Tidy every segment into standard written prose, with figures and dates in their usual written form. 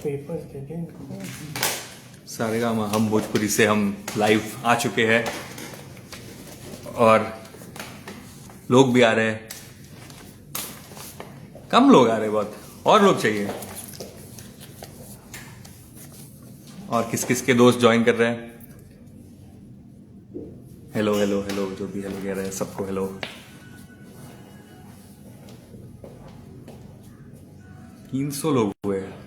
Papers देते हैं। सारेगामा हम भोजपुरी से हम लाइव आ चुके हैं और लोग भी आ रहे हैं। कम लोग आ रहे हैं, बहुत और लोग चाहिए। और किस किस के दोस्त ज्वाइन कर रहे हैं? हेलो हेलो हेलो, जो भी हेलो कह रहे हैं सबको हेलो। 300 लोग हुए हैं।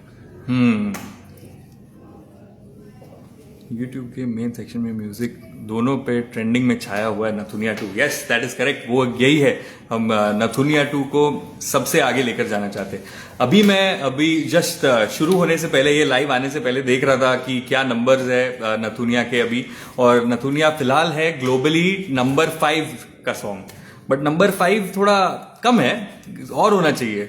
यूट्यूब के मेन सेक्शन में म्यूजिक दोनों पे ट्रेंडिंग में छाया हुआ है नथुनिया 2। यस दैट इज करेक्ट, वो यही है। हम नथुनिया 2 को सबसे आगे लेकर जाना चाहते हैं। मैं जस्ट शुरू होने से पहले, ये लाइव आने से पहले देख रहा था कि क्या नंबर्स है नथुनिया के अभी। और नथुनिया फिलहाल है ग्लोबली नंबर 5 का सॉन्ग, बट नंबर 5 थोड़ा कम है, और होना चाहिए।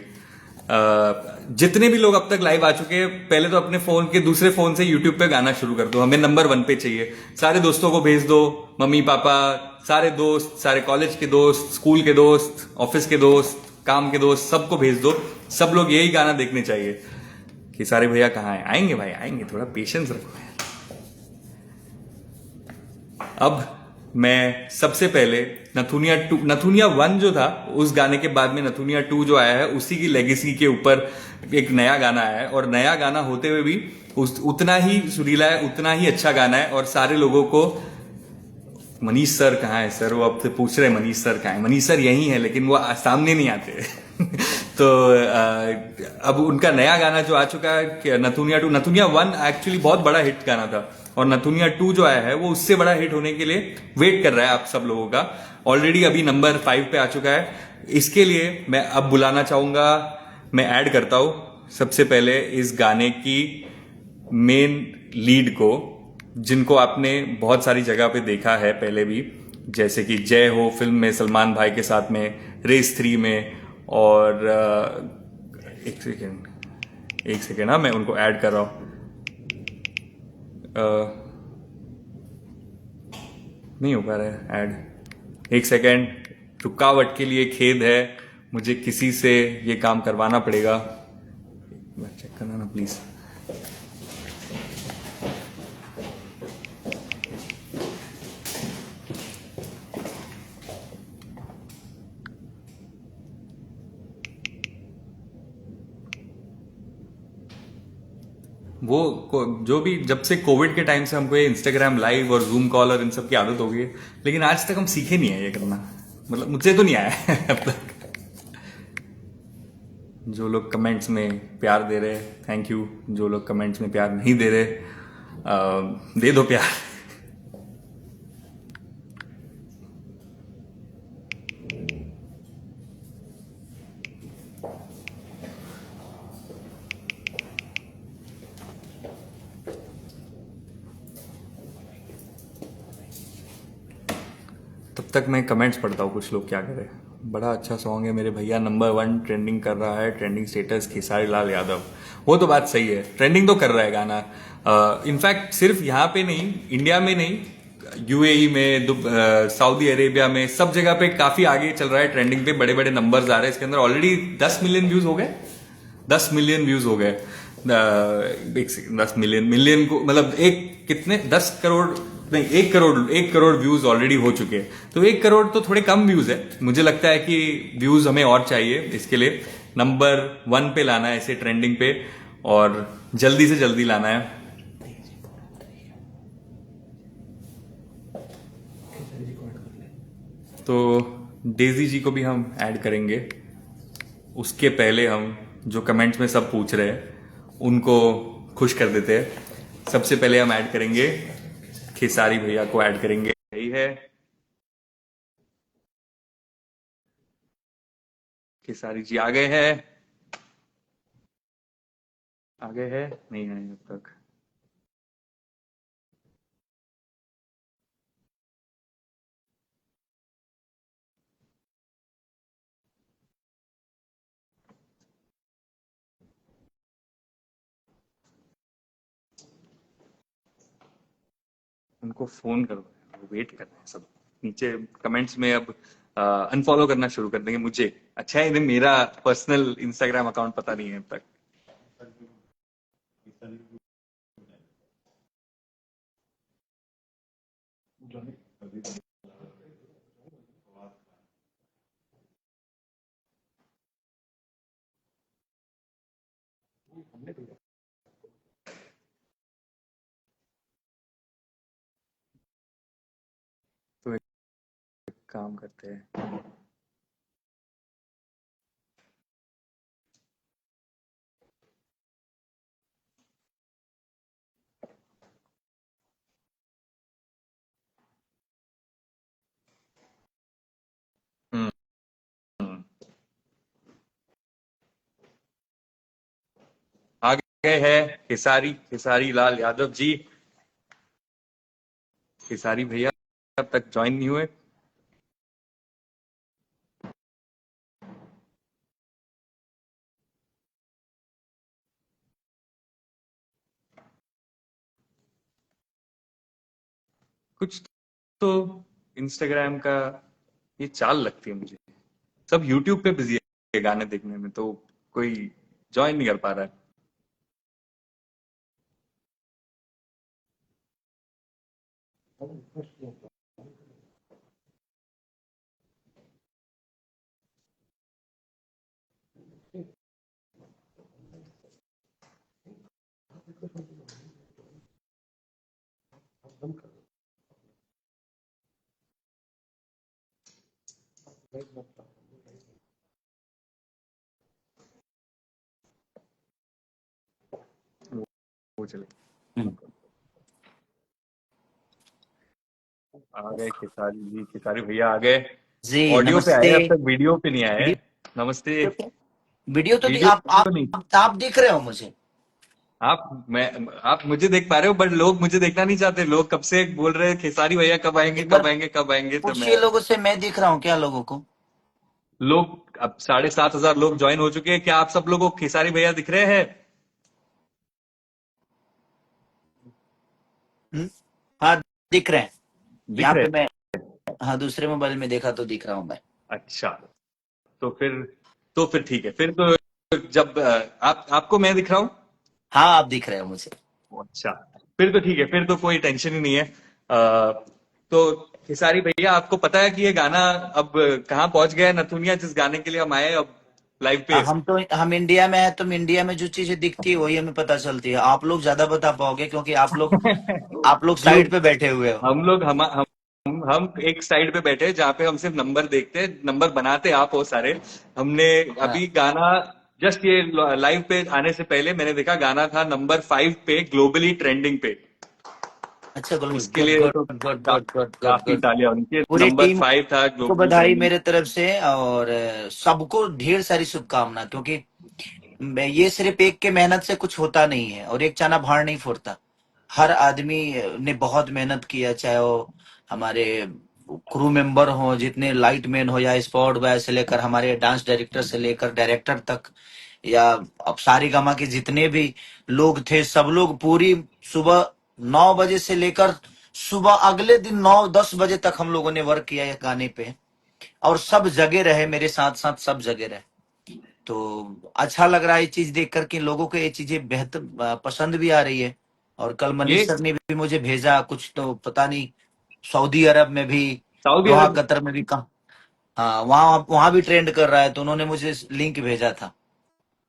जितने भी लोग अब तक लाइव आ चुके हैं, पहले तो अपने फोन के दूसरे फोन से यूट्यूब पे गाना शुरू कर दो। हमें नंबर 1 पे चाहिए। सारे दोस्तों को भेज दो, मम्मी पापा, सारे दोस्त, सारे कॉलेज के दोस्त, स्कूल के दोस्त, ऑफिस के दोस्त, काम के दोस्त, सबको भेज दो। सब लोग यही गाना देखने चाहिए कि सारे भैया कहाँ हैं। आएंगे भाई आएंगे, थोड़ा पेशेंस रखो। अब मैं सबसे पहले नथुनिया 1 जो था, उस गाने के बाद में नथुनिया 2 जो आया है, उसी की लेगेसी के ऊपर एक नया गाना आया है। और नया गाना होते हुए भी उतना ही सुरीला है, उतना ही अच्छा गाना है। और सारे लोगों को मनीष सर कहाँ है सर, वो अब से पूछ रहे हैं मनीष सर कहाँ है। मनीष सर यही है, लेकिन वो सामने नहीं आते। तो अब उनका नया गाना जो आ चुका है नथुनिया 1 एक्चुअली बहुत बड़ा हिट गाना था, और नथुनिया 2 जो आया है वो उससे बड़ा हिट होने के लिए वेट कर रहा है आप सब लोगों का। ऑलरेडी अभी नंबर 5 पे आ चुका है। इसके लिए मैं अब बुलाना चाहूंगा, मैं ऐड करता हूं सबसे पहले इस गाने की मेन लीड को, जिनको आपने बहुत सारी जगह पे देखा है पहले भी, जैसे कि जय हो फिल्म में सलमान भाई के साथ में, रेस 3 में। और एक सेकेंड, हाँ मैं उनको ऐड कर रहा हूं। नहीं हो पा रहा है ऐड, एक सेकेंड। रुकावट के लिए खेद है, मुझे किसी से ये काम करवाना पड़ेगा। चेक करना ना प्लीज। जो भी जब से कोविड के टाइम से हमको ये इंस्टाग्राम लाइव और जूम कॉल और इन सब की आदत हो गई है, लेकिन आज तक हम सीखे नहीं है ये करना। मतलब मुझसे तो नहीं आया है अब तक। जो लोग कमेंट्स में प्यार दे रहे हैं थैंक यू, जो लोग कमेंट्स में प्यार नहीं दे रहे दे दो प्यार। तब तक मैं कमेंट्स पढ़ता हूँ, कुछ लोग क्या करें। बड़ा अच्छा सॉन्ग है मेरे भैया, नंबर 1 ट्रेंडिंग कर रहा है, ट्रेंडिंग स्टेटस खेसारी लाल यादव। वो तो बात सही है, ट्रेंडिंग तो कर रहा है गाना। इनफैक्ट सिर्फ यहाँ पे नहीं, इंडिया में नहीं, यूएई में, सऊदी अरेबिया में, सब जगह पे काफी आगे चल रहा है ट्रेंडिंग पे। बड़े बड़े नंबर्स आ रहे हैं इसके अंदर। ऑलरेडी 10 मिलियन व्यूज हो गए, 10 मिलियन व्यूज हो गए। 10 मिलियन को मतलब एक कितने 10 करोड़ नहीं, 1 करोड़ व्यूज ऑलरेडी हो चुके हैं। तो 1 करोड़ तो थोड़े कम व्यूज है। मुझे लगता है कि व्यूज हमें और चाहिए। इसके लिए नंबर 1 पे लाना है इसे ट्रेंडिंग पे, और जल्दी से जल्दी लाना है। तो डेजी जी को भी हम ऐड करेंगे। उसके पहले हम जो कमेंट्स में सब पूछ रहे हैं उनको खुश कर देते हैं। सबसे पहले हम ऐड करेंगे खेसारी भैया को, ऐड करेंगे। यही है खेसारी जी आ गए हैं, आ गए हैं नहीं आए अब तक। उनको फोन करो, वो वेट कर रहे हैं सब नीचे कमेंट्स में। अब अनफॉलो करना शुरू कर देंगे मुझे। अच्छा है, इन्हें मेरा पर्सनल इंस्टाग्राम अकाउंट पता नहीं है अब तक। तो एक काम करते हैं। हम्म हम्म। आ गए हैं खेसारी खेसारी लाल यादव जी। खेसारी भैया अब तक ज्वाइन नहीं हुए। कुछ तो इंस्टाग्राम का ये चाल लगती है मुझे। सब यूट्यूब पे बिजी है गाने देखने में, तो कोई ज्वाइन नहीं कर पा रहा है। वो चले। आ गए खेसारी जी, खेसारी भैया आ गए। जी ऑडियो पे नमस्ते। आए, अब तक वीडियो पे नहीं आए। वीडियो नमस्ते। वीडियो तो वीडियो आप आप नहीं। आप दिख रहे हो मुझे। आप मुझे देख पा रहे हो, बट लोग मुझे देखना नहीं चाहते। लोग कब से बोल रहे हैं खेसारी भैया कब आएंगे एक कब बार आएंगे कब आएंगे, तो पूछिए मैं लोगों से, मैं दिख रहा हूँ क्या लोगों को? लोग अब 7,500 लोग ज्वाइन हो चुके हैं। क्या आप सब लोगों को खेसारी भैया दिख रहे हैं? हम्म? हाँ, दिख रहे हैं। दिख यहाँ रहे पे मैं, हाँ, दूसरे मोबाइल में देखा तो दिख रहा हूँ मैं। हैं? अच्छा। तो फिर ठीक है। फिर तो जब आप आपको मैं दिख रहा हूँ। हाँ, आप दिख रहे हो मुझे। अच्छा, फिर तो ठीक है। फिर तो कोई टेंशन ही नहीं है। तो खेसारी भैया, आपको पता है कि ये गाना अब कहाँ पहुंच गया है? नथुनिया जिस गाने के लिए हम आए अब लाइव पे। हम इंडिया में है, तो इंडिया में जो चीजें दिखती है वही हमें पता चलती है। आप लोग ज्यादा बता पाओगे क्योंकि आप लोग साइड लोग पे बैठे हुए हो। हम एक साइड पे बैठे हैं जहाँ पे हम सिर्फ नंबर देखते हैं, नंबर बनाते आप हो सारे। हमने हाँ। अभी गाना जस्ट ये लाइव पे आने से पहले मैंने देखा गाना था नंबर 5 पे ग्लोबली ट्रेंडिंग पे। अच्छा, गुड उसके गुड लिए गुड तो गुड गुड गुड गुड काफी गुड। तालियां होनी चाहिए। पूरी नंबर टीम 5 था को ग्लोबल बधाई ट्रेंडिंग। मेरे तरफ से, और सबको ढेर सारी शुभकामना, क्योंकि ये सिर्फ एक के मेहनत से कुछ होता नहीं है, और एक चना भार नहीं फोड़ता। हर आदमी ने बहुत मेहनत किया, चाहे वो हमारे क्रू मेंबर हो, जितने लाइट मैन हो, या स्पॉट बॉय से लेकर हमारे डांस डायरेक्टर से लेकर डायरेक्टर तक, या अब सारेगामा के जितने भी लोग थे, सब लोग पूरी सुबह 9 बजे से लेकर सुबह अगले दिन 9-10 बजे तक हम लोगों ने वर्क किया है गाने पे। और सब जगह रहे मेरे साथ साथ, सब जगह रहे। तो अच्छा लग रहा है ये चीज देख कर कि लोगों को ये चीजें बेहतर पसंद भी आ रही है। और कल ये मनीष सर ने भी मुझे भेजा कुछ, तो पता नहीं सऊदी अरब में भी, सऊदी दोहा अरब। कतर में भी, कहा, हाँ, वहां वहां भी ट्रेंड कर रहा है, तो उन्होंने मुझे लिंक भेजा था।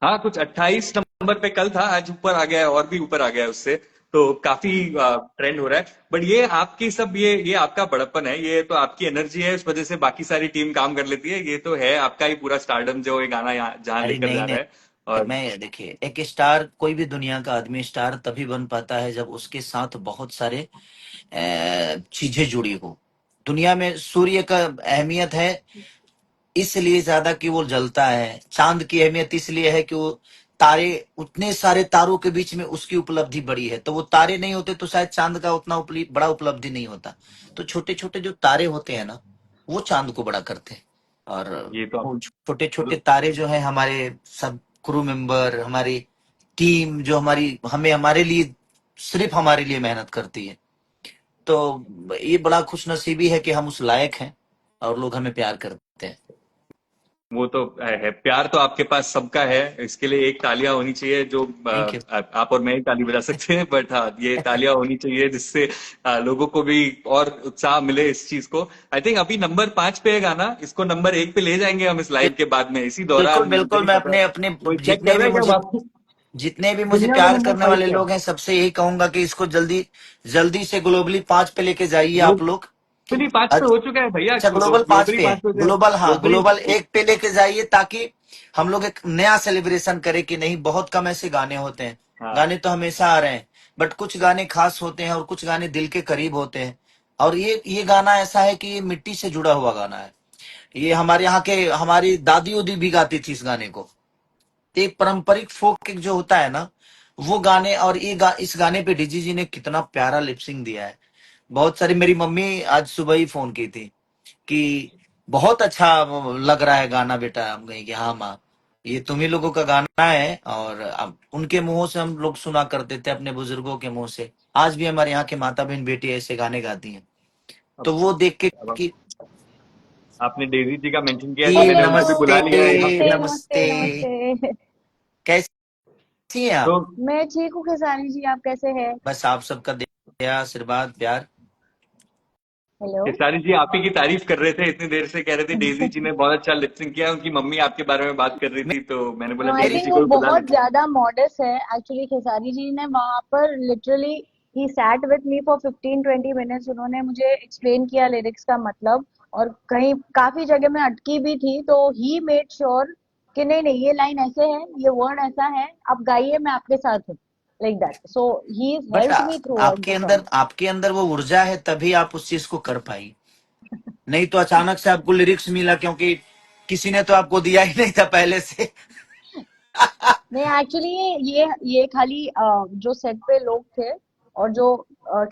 हाँ, कुछ 28 नंबर पे कल था, आज ऊपर आ गया है और भी ऊपर आ गया है उससे। तो काफी ट्रेंड हो रहा है। बट ये आपकी सब ये आपका बड़प्पन है, ये तो आपकी एनर्जी है, इस वजह से बाकी सारी टीम काम कर लेती है। ये तो है आपका ही पूरा स्टारडम जो ये गाना यहाँ जहां अरे लेकर नहीं जा रहा नहीं, है। और मैं देखिए, एक स्टार, कोई भी दुनिया का आदमी स्टार तभी बन पाता है जब उसके साथ बहुत सारे चीजें जुड़ी हो। दुनिया में सूर्य का अहमियत है इसलिए ज्यादा कि वो जलता है। चांद की अहमियत इसलिए है कि वो तारे, उतने सारे तारों के बीच में उसकी उपलब्धि बड़ी है। तो वो तारे नहीं होते तो शायद चांद का उतना बड़ा उपलब्धि नहीं होता। तो छोटे छोटे जो तारे होते हैं ना, वो चांद को बड़ा करते हैं। और ये तो वो छोटे छोटे तारे जो है, हमारे सब क्रू मेंबर, हमारी टीम जो हमारी, हमें हमारे लिए, सिर्फ हमारे लिए मेहनत करती है। तो ये बड़ा खुशनसीबी है कि हम उस लायक हैं और लोग हमें प्यार करते हैं। वो तो है। प्यार तो आपके पास सबका है, इसके लिए एक तालियां होनी चाहिए। जो थैंक यू। आप और मैं ही ताली बजा सकते हैं, बट हाँ, ये तालियां होनी चाहिए जिससे लोगों को भी और उत्साह मिले इस चीज को। आई थिंक अभी नंबर 5 पे है गाना, इसको नंबर 1 पे ले जाएंगे हम इस लाइव के बाद में, इसी बिल्कुल दौरान। मुझे बिल्कुल, नहीं मैं पता अपने अपने कोई चेक कर जितने रहा भी है क्या मुझे वापस? जितने भी मुझे दुनिया में प्यार नंबर करने 5 वाले पे है। लोग हैं सबसे यही कहूंगा कि इसको जल्दी जल्दी से ग्लोबली 5 पे लेके जाइए आप लोग। ग्लोबली 5 पे हो चुका है भैया, अच्छा ग्लोबल 5 ग्लोबली पे है, 5 पे ग्लोबल, हाँ ग्लोबली। ग्लोबल 1 पे लेके जाइए ताकि हम लोग एक नया सेलिब्रेशन करें कि नहीं, बहुत कम ऐसे गाने होते हैं। हाँ, गाने तो हमेशा आ रहे हैं, बट कुछ गाने खास होते हैं और कुछ गाने दिल के करीब होते हैं। और ये गाना ऐसा है कि ये मिट्टी से जुड़ा हुआ गाना है। ये हमारे यहाँ के हमारी दादी उदी भी गाती थी इस गाने को। एक पारंपरिक फोक जो होता है ना, वो गाने, और इस गाने पे डीजी जी ने कितना प्यारा लिपसिंग दिया है। बहुत सारी, मेरी मम्मी आज सुबह ही फोन की थी कि बहुत अच्छा लग रहा है गाना बेटा। हम कहें कि हाँ माँ, ये तुम ही लोगों का गाना है। और अब उनके मुंहों से हम लोग सुना करते थे, अपने बुजुर्गों के मुंह से। आज भी हमारे यहाँ के माता बहन बेटी ऐसे गाने गाती हैं। अब तो वो देख के अब कि आपने डेजी जी का मेंशन किया तो जी मैंने हेलो। उनको भी बुला नमस्ते, लिया है यहाँ नमस्ते पे। नमस्ते नमस्ते। नमस्ते। कैसी हैं तो आप? मैं ठीक हूँ खेसारी जी, आप कैसे हैं? बस आप सबका दया आशीर्वाद प्यार। हेलो। खेसारी जी आप ही की तारीफ कर रहे थे, इतनी देर से कह रहे थे डेजी जी ने बहुत अच्छा लिपसिंग किया। उनकी मम्मी आपके बारे में बात कर रही थी, तो मैंने बोला नो, आई डेजी थिंक जी वो को भी बुला बहुत लेते हैं। ज्यादा मॉडेस्ट है एक्चुअली। खेसारी जी ने वहां पर literally he sat with me for 15-20 minutes. उन्होंने मुझे एक्सप्लेन किया लिरिक्स का मतलब, और कहीं काफी जगह में अटकी भी थी, तो ही मेड श्योर कि नहीं नहीं, ये लाइन ऐसे है, ये वर्ड ऐसा है, आप गाइए, मैं आपके साथ हूँ, like that. So he but helped me through out the song. आपके अंदर वो ऊर्जा है तभी आप उस चीज को कर पाई। नहीं तो अचानक से आपको लिरिक्स मिला, क्योंकि किसी ने तो आपको दिया ही नहीं था पहले से। नहीं एक्चुअली ये खाली जो सेट पे लोग थे, और जो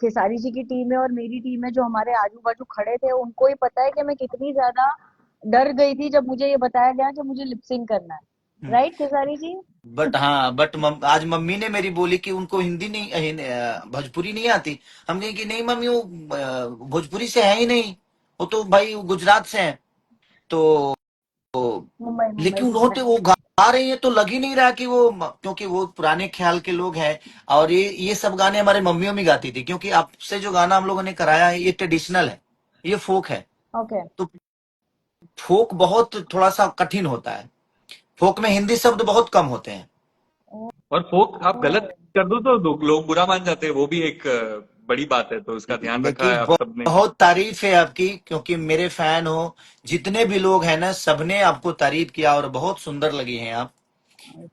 खेसारी जी की टीम है और मेरी टीम है, जो हमारे आजू बाजू खड़े थे, उनको ही पता है कि मैं कितनी ज्यादा डर गई थी जब मुझे ये बताया गया कि मुझे लिपसिंग करना है। राइट खेसारी जी? बट हाँ, आज मम्मी ने मेरी बोली कि उनको हिंदी नहीं, भोजपुरी नहीं आती। हम कहे कि नहीं मम्मी, वो भोजपुरी से है ही नहीं, वो तो भाई गुजरात से है। तो मुंबई मुंबई लेकिन मुंबई। होते वो गा रही है तो लग ही नहीं रहा कि वो, क्योंकि वो पुराने ख्याल के लोग हैं। और ये सब गाने हमारे मम्मियों में गाती थी, क्योंकि आपसे जो गाना हम लोगों ने कराया है ये ट्रेडिशनल है, ये फोक है। ओके। तो फोक बहुत थोड़ा सा कठिन होता है। फोक में हिंदी शब्द बहुत कम होते हैं। और फोक आप गलत कर दो तो लोग बुरा मान जाते हैं, वो भी एक बड़ी बात है, तो उसका ध्यान रखा है लेकिन आप सबने। बहुत तारीफ है आपकी, क्योंकि मेरे फैन हो। जितने भी लोग हैं ना, सबने आपको तारीफ किया और बहुत सुंदर लगी हैं आप,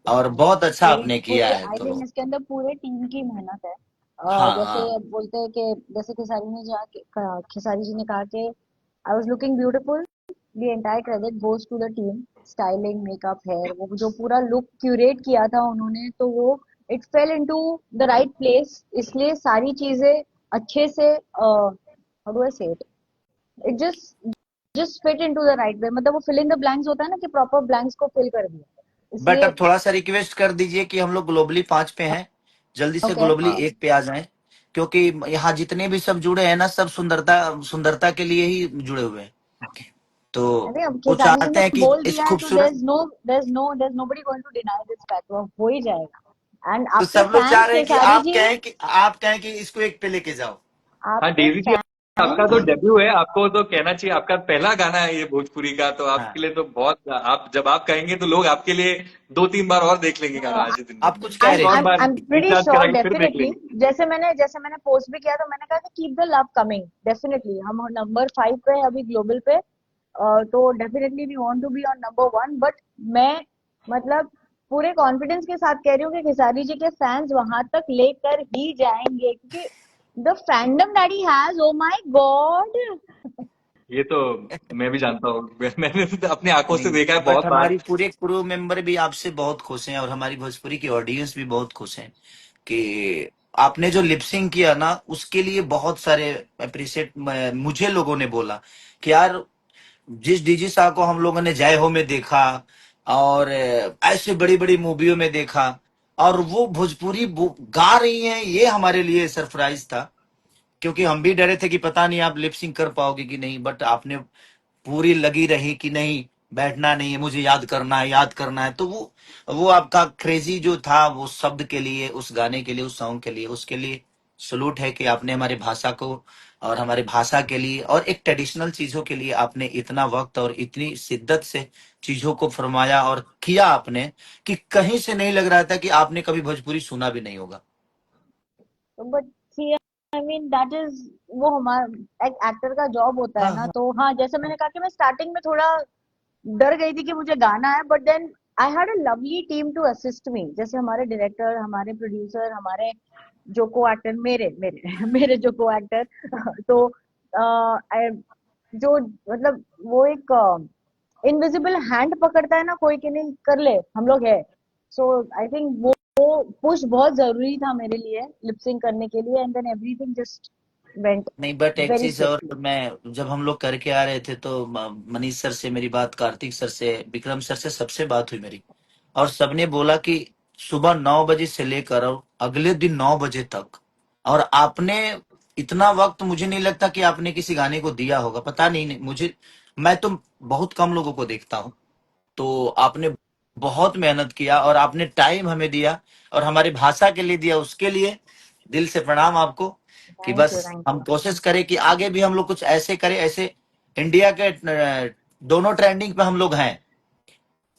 और बहुत अच्छा पूरी आपने किया पूरे है। आई थिंक तो इसके अंदर पूरे टीम की मेहनत है। हाँ जैसे हाँ। बोलते हैं कि जैसे खेसारी जी ने कहा कि I was looking beautiful, the entire credit goes to the team. Styling, makeup, hair, वो जो पूरा लुक क्यूरेट किया था उन्होंने, तो वो it fail into the right place. इसलिए सारी चीजें अच्छे से, हाउ डू आई से it, it just fit into the right way. मतलब वो फिल इन द ब्लैंक्स होता है ना, कि प्रॉपर ब्लैंक्स को फिल कर दिया, बट इसलिए। अब थोड़ा सा रिक्वेस्ट कर दीजिए कि हम लोग ग्लोबली 5 पे हैं, जल्दी से ओके। ग्लोबली हाँ, 1 पे आ जाएं। क्योंकि यहाँ जितने भी सब जुड़े हैं ना, सब सुंदरता सुंदरता के लिए ही जुड़े हुए हैं। तो अरे अब वो खेसारी जी चाहते ने हैं कि बोल इस दिया है, तो खूबसूरत, there's nobody going to deny this fact, वो हो ही जाएगा। एंड तो आपके सब लोग चाह फैंस रहे हैं कि खेसारी आप जी, कहें कि आप कहें कि इसको 1 पे लेके जाओ। हाँ आपके डेजी जी आपका तो फैंस। डेब्यू है, आपको तो कहना चाहिए, आपका पहला गाना है ये भोजपुरी का, तो हाँ, आपके लिए तो बहुत, आप जब आप कहेंगे तो लोग आपके लिए 2-3 बार और देख लेंगे गाना आज ही दिन आप में, कुछ कह एक रहे और थे। बार I'm pretty रिचार्ज sure करा के फिर देख डेफिनेटली। लेंगे। जैसे मैंने पोस्ट भी किया, तो मैंने कहा कि keep the love coming. Definitely हम नंबर 5 पे है अभी ग्लोबल पे। तो definitely we want to be on number 1, but मैं, मतलब पूरे कॉन्फिडेंस के साथ कह रही हूँ कि खेसारी जी के फैंस वहां तक लेकर ही जाएंगे, क्योंकि the fandom that he has, oh my God. ये तो मैं भी जानता हूँ मैंने तो अपनी आंखों से नहीं, देखा है बट बहुत बार। हमारी पूरे क्रू मेंबर भी आपसे बहुत खुश हैं, और हमारी भोजपुरी की ऑडियंस भी बहुत खुश है कि आपने जो लिपसिंग किया ना, उसके लिए बहुत सारे अप्रिशिएट मुझे लोगों ने बोला कि यार, जिस डीजी साहब को हम लोगों ने जय हो में देखा और ऐसे बड़ी बड़ी मूवियों में देखा, और वो भोजपुरी गा रही हैं, ये हमारे लिए सरप्राइज था। क्योंकि हम भी डरे थे कि पता नहीं आप लिपसिंग कर पाओगे कि नहीं, बट आपने पूरी लगी रही कि नहीं, बैठना नहीं है, मुझे याद करना है, याद करना है। तो वो आपका क्रेजी जो था, वो शब्द के लिए, उस गाने के लिए, उस सॉन्ग के लिए, उसके लिए सलूट है कि आपने हमारी भाषा को और हमारी भाषा के लिए और एक ट्रेडिशनल चीजों के लिए आपने इतना वक्त और इतनी शिद्दत से चीजों को फरमाया और किया आपने कि कहीं से नहीं लग रहा था कि आपने कभी भोजपुरी सुना भी नहीं होगा। But see I mean that is, वो हमारा एक एक्टर का जॉब होता है हाँ ना। हाँ। तो हाँ, जैसे मैंने कहा कि मैं स्टार्टिंग में थोड़ा डर गई थी कि मुझे गाना है, but then I had a lovely team to assist me, जैसे हमारे डायरेक्टर, हमारे प्रोड्यूसर, हमारे जो को एक्टर, मेरे मेरे मेरे जो को एक्टर तो जो मतलब वो एक इनविजिबल हैंड पकड़ता है ना कोई, कि नहीं कर ले, हम लोग है। सो आई थिंक वो पुश बहुत जरूरी था मेरे लिए लिपसिंग करने के लिए, and then everything just went नहीं, बट एक वेरी चीज और, स्विफ्टली। मैं जब हम लोग करके आ रहे थे तो मनीष सर से मेरी बात, कार्तिक सर से, विक्रम सर से, सबसे बात हुई मेरी, और सबने बोला कि सुबह 9 बजे से लेकर और अगले दिन 9 बजे तक, और आपने इतना वक्त मुझे नहीं लगता कि आपने किसी गाने को दिया होगा, पता नहीं मुझे, मैं तो बहुत कम लोगों को देखता हूँ। तो आपने बहुत मेहनत किया और आपने टाइम हमें दिया और हमारी भाषा के लिए दिया, उसके लिए दिल से प्रणाम आपको। कि थैंक बस यू, थैंक हम यू। कोशिश करें कि आगे भी हम लोग कुछ ऐसे करें, ऐसे इंडिया के दोनों ट्रेंडिंग पे हम लोग हैं।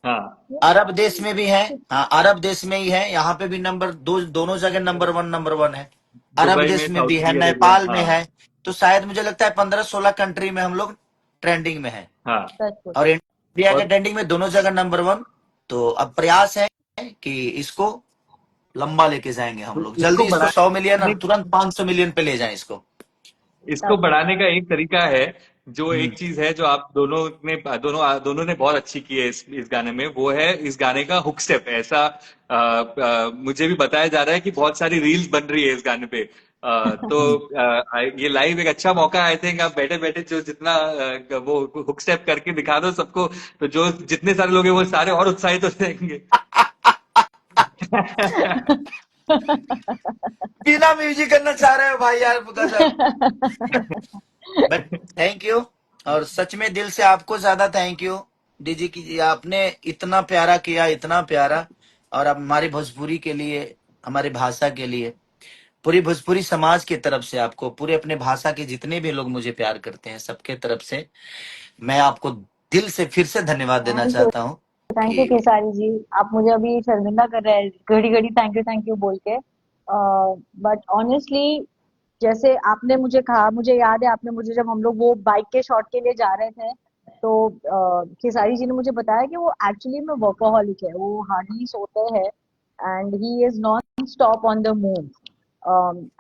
हाँ, अरब देश में भी है, हाँ अरब देश में ही है, यहाँ पे भी नंबर दो, दोनों जगह नंबर 1 है। अरब दुबई में, देश में भी है, सऊदी अरेबिया, नेपाल में हाँ। है। तो शायद मुझे लगता है 15-16 कंट्री में हम लोग ट्रेंडिंग में है, हाँ, सच कुछ। और इंडिया के और ट्रेंडिंग में दोनों जगह नंबर 1। तो अब प्रयास है कि इसको लंबा लेके जाएंगे हम लोग, इसको जल्दी इसको 100 मिलियन और बढ़ाने तुरंत 500 मिलियन पे ले जाएं इसको। इसको सच कुछ। बढ़ाने का एक तरीका है, जो हम्म। एक चीज है जो आप दोनों ने बहुत अच्छी की है इस गाने में, वो है इस गाने का हुक स्टेप। ऐसा मुझे भी बताया जा रहा है कि बहुत सारी रील्स बन रही है इस गाने पे। तो ये लाइव एक अच्छा मौका, आई थिंक आप बैठे बैठे जो जितना वो हुक स्टेप करके दिखा दो सबको, तो जो जितने सारे लोग हैं वो सारे और उत्साहित हो जाएंगे। बिना म्यूजिक करना चाह रहे हो भाई यार, गजब। बट थैंक यू, और सच में दिल से आपको ज्यादा थैंक यू डीजी की, आपने इतना प्यारा किया, इतना प्यारा। और अब हमारी भोजपुरी के लिए, हमारी भाषा के लिए, पूरी भोजपुरी समाज की तरफ से आपको, पूरे अपने भाषा के जितने भी लोग मुझे प्यार करते हैं, सबके तरफ से मैं आपको दिल से फिर से धन्यवाद देना थैंक यू, चाहता हूँ थैंक यू कि खेसारी जी। आप मुझे अभी शर्मिंदा कर रहे हैं घड़ी घड़ी थैंक यू बोल के। बट ऑनेस्टली, जैसे आपने मुझे कहा, मुझे याद है आपने मुझे, जब हम लोग वो बाइक के शॉट के लिए जा रहे थे, तो खेसारी जी ने मुझे बताया कि वो एक्चुअली में वर्कोहॉलिक है, वो हार्डली सोते हैं, and he is non stop on the move.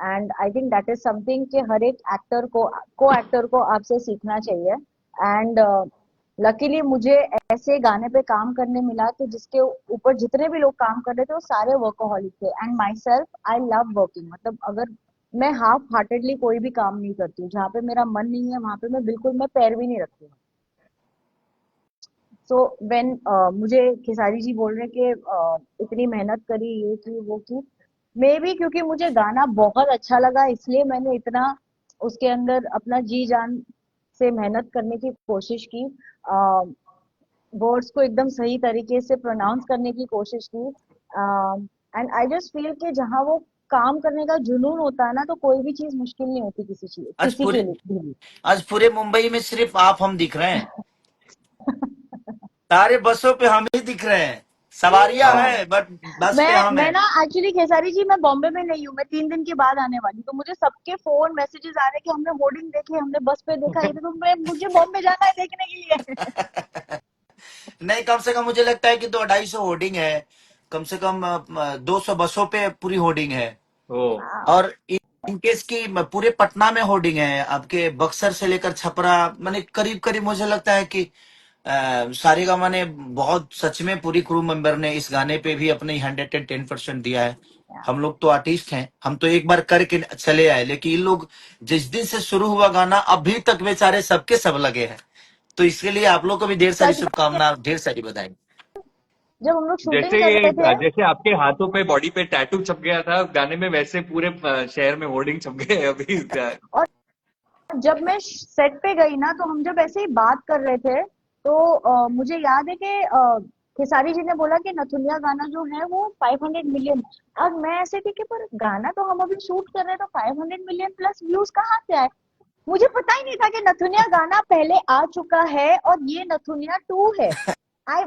And I think that is something कि हर एक एक्टर को एक्टर को आपसे सीखना चाहिए। एंड लकीली मुझे ऐसे गाने पे काम करने मिला कि जिसके ऊपर जितने भी लोग काम कर रहे थे वो सारे वर्कोहॉलिक थे। And my self, I love working, मतलब अगर मैं हाफ हार्टेडली कोई भी काम नहीं करती हूँ, जहाँ पे मेरा मन नहीं है वहां पे मैं बिल्कुल, मैं पैर भी नहीं रखती हूँ। सो व्हेन मुझे खेसारी जी बोल रहे कि इतनी मेहनत करी, ये की वो की, मे बी क्योंकि मुझे गाना बहुत अच्छा लगा इसलिए मैंने इतना उसके अंदर अपना जी जान से मेहनत करने की कोशिश की, वर्ड्स को एकदम सही तरीके से प्रोनाउंस करने की कोशिश की। एंड आई जस्ट फील कि जहाँ वो काम करने का जुनून होता है ना, तो कोई भी चीज मुश्किल नहीं होती किसी चीज, आज किसी के पूरे लिए भी। आज पूरे मुंबई में सिर्फ आप हम दिख रहे हैं, सारे बसों पे हम ही दिख रहे हैं, सवारियां हाँ, है बट बस पे हम मैं हैं। ना एक्चुअली खेसारी जी, मैं बॉम्बे में नहीं हूँ, मैं 3 दिन के बाद आने वाली हूँ, तो मुझे सबके फोन मैसेजेस आ रहे हैं कि हमने होर्डिंग देखे, हमने बस पे देखा, ये तो मैं, मुझे बॉम्बे जाना है देखने के लिए। नहीं, कम से कम मुझे लगता है कि 200-250 होर्डिंग है, कम से कम 200 बसों पे पूरी होर्डिंग है। ओ, और इनकेस की पूरे पटना में होर्डिंग है, आपके बक्सर से लेकर छपरा, माने करीब करीब मुझे लगता है कि सारेगामा ने बहुत, सच में पूरी क्रू मेंबर ने इस गाने पे भी अपने 110% दिया है। हम लोग तो आर्टिस्ट हैं, हम तो एक बार करके चले आए, लेकिन इन लोग जिस दिन से शुरू हुआ गाना अभी तक बेचारे सबके सब लगे हैं। तो इसके लिए आप लोग को भी ढेर सारी सच बात है, शुभकामनाएं, ढेर सारी बधाई। जब हम लोग शूटिंग जैसे कर ये रहे थे जैसे आपके हाथों पे, बॉडी पे टैटू छप गया था गाने में, वैसे पूरे शहर में होर्डिंग छप गए हैं अभी। और जब मैं सेट पे गई ना, तो हम जब ऐसे ही बात कर रहे थे, तो मुझे याद है कि खेसारी जी ने बोला कि नथुनिया गाना जो है वो 500 मिलियन। अब मैं ऐसे थी कि पर गाना तो हम अभी शूट कर रहे हैं, तो 500 मिलियन प्लस व्यूज कहाँ से आए? मुझे पता ही नहीं था कि नथुनिया गाना पहले आ चुका है और ये नथुनिया 2 है।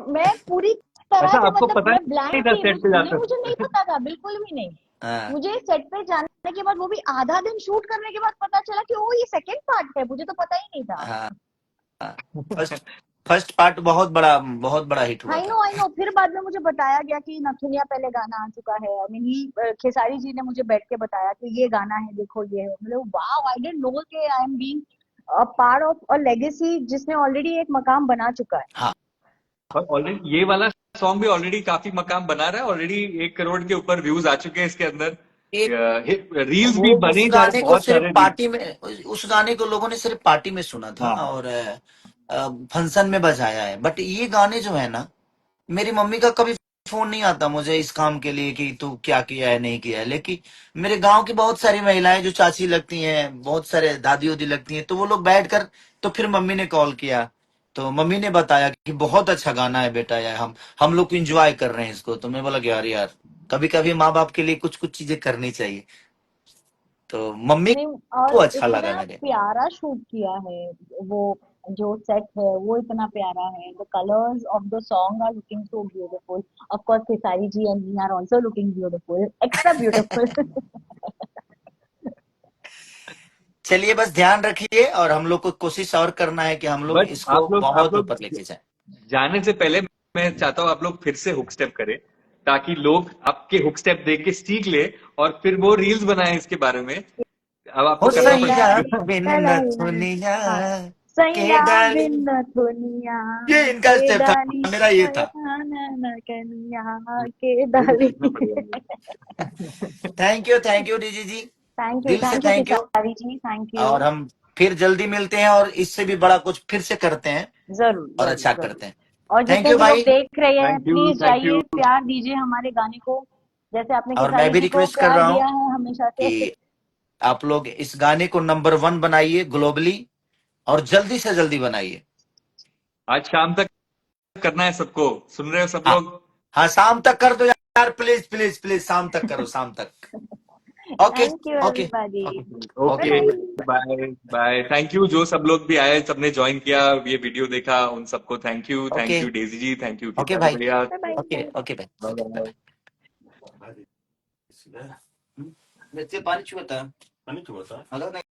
मैं पूरी तरह अच्छा, से आपको मतलब पता मैं नहीं ब्लैंक था थी, सेट पे नहीं जाकर? मुझे नहीं पता था, बिल्कुल भी नहीं। हाँ मुझे सेट पे जाने के बाद, वो भी आधा दिन शूट करने के बाद पता चला कि ओ ये सेकंड पार्ट है, मुझे तो पता ही नहीं था। हाँ हाँ। फर्स्ट फर्स्ट पार्ट बहुत बड़ा हिट हुआ था। आई नो, फिर बाद में मुझे बताया गया कि नथुनिया पहले गाना आ चुका है। आई मीन खेसारी जी ने मुझे बैठ के बताया कि ये गाना है, देखो ये है। मतलब वाओ, आई डिडंट नो कि I am being a part of a legacy जिसने ऑलरेडी एक मकाम बना चुका है। हाँ और ऑलरेडी ये वाला सॉन्ग भी ऑलरेडी काफी मकाम बना रहा है, ऑलरेडी 1 करोड़ के ऊपर व्यूज आ चुके हैं इसके अंदर। एक रील्स वो भी उस बने जा रहे, गाने को बहुत सिर्फ सारे रील्स। पार्टी में, उस गाने को लोगों ने सिर्फ पार्टी में सुना था हाँ, और फंक्शन में बजाया है। बट ये गाने जो है ना, मेरी मम्मी का कभी फोन नहीं आता मुझे इस काम के लिए कि तू क्या किया है नहीं किया है, लेकिन मेरे गांव की बहुत सारी महिलाएं जो चाची लगती हैं, बहुत सारे दादी उदी लगती हैं, तो वो लोग बैठ कर, तो फिर मम्मी ने कॉल किया, तो मम्मी ने बताया कि बहुत अच्छा गाना है बेटा, यार हम लोग इंजॉय कर रहे हैं इसको। तो मैं बोला कि यार यार, कभी कभी माँ बाप के लिए कुछ कुछ चीजें करनी चाहिए। तो मम्मी नहीं, को और अच्छा लगा इतना मेरे। प्यारा शूट किया है वो, जो सेट है वो इतना प्यारा है। The colours of the song are looking so beautiful. Of course Khesari ji and me are also looking beautiful, extra beautiful. चलिए बस ध्यान रखिए, और हम लोग को कोशिश और करना है कि हम लोग बट इसको आप बहुत लोग ऊपर लेके जाएं। जाने से पहले मैं चाहता हूँ आप लोग फिर से हुक स्टेप करें, ताकि लोग आपके हुक स्टेप देख के सीख ले और फिर वो रील्स बनाए इसके बारे में। अब आपको हो करना के सैया डाली पड़ेगा। बिन कलाई, नथुनिया हाँ, के सैया डाली, बिन दुनिया ये इनका के स्टेप डाली, था, मेरा ये था। ना कनिया के मेरे को डाली। सीखना पड़ेगा मुझे। थैंक यू डीजी जी, दिल से thank you thank you. Khesari ji, thank you. और हम फिर जल्दी मिलते हैं और इससे भी बड़ा कुछ फिर से करते हैं जरूर और जरूर अच्छा जरूर। करते हैं। और थैंक जितने यू भी लोग भाई। देख रहे हैं, thank you, please thank you. जाइए, प्यार दीजिए हमारे गाने को, जैसे आपने और मैं खेसारी भी जी को रिक्वेस्ट कर प्यार रहा हूं दिया है हमेशा से। कि आप लोग इस गाने को नंबर 1 बनाइए ग्लोबली, और जल्दी से जल्दी बनाइए। आज शाम तक करना है सबको, सुन रहे हो सब हाँ लोग? हाँ, शाम तक कर दो यार, प्लीज प्लीज प्लीज, शाम तक करो, शाम तक। Okay thank you okay everybody. Okay bye okay. Okay, bye. Bye bye. Thank you जो सब लोग भी आए, सबने ज्वाइन किया, ये वीडियो देखा, उन सबको thank you. Okay thank you Daisy ji, thank you okay Kesari भाई। भैया। Bye bye okay bye. Okay भाई, bye okay bye bye. Bye. पानी छुआ था, पानी छुआ था, हेलो।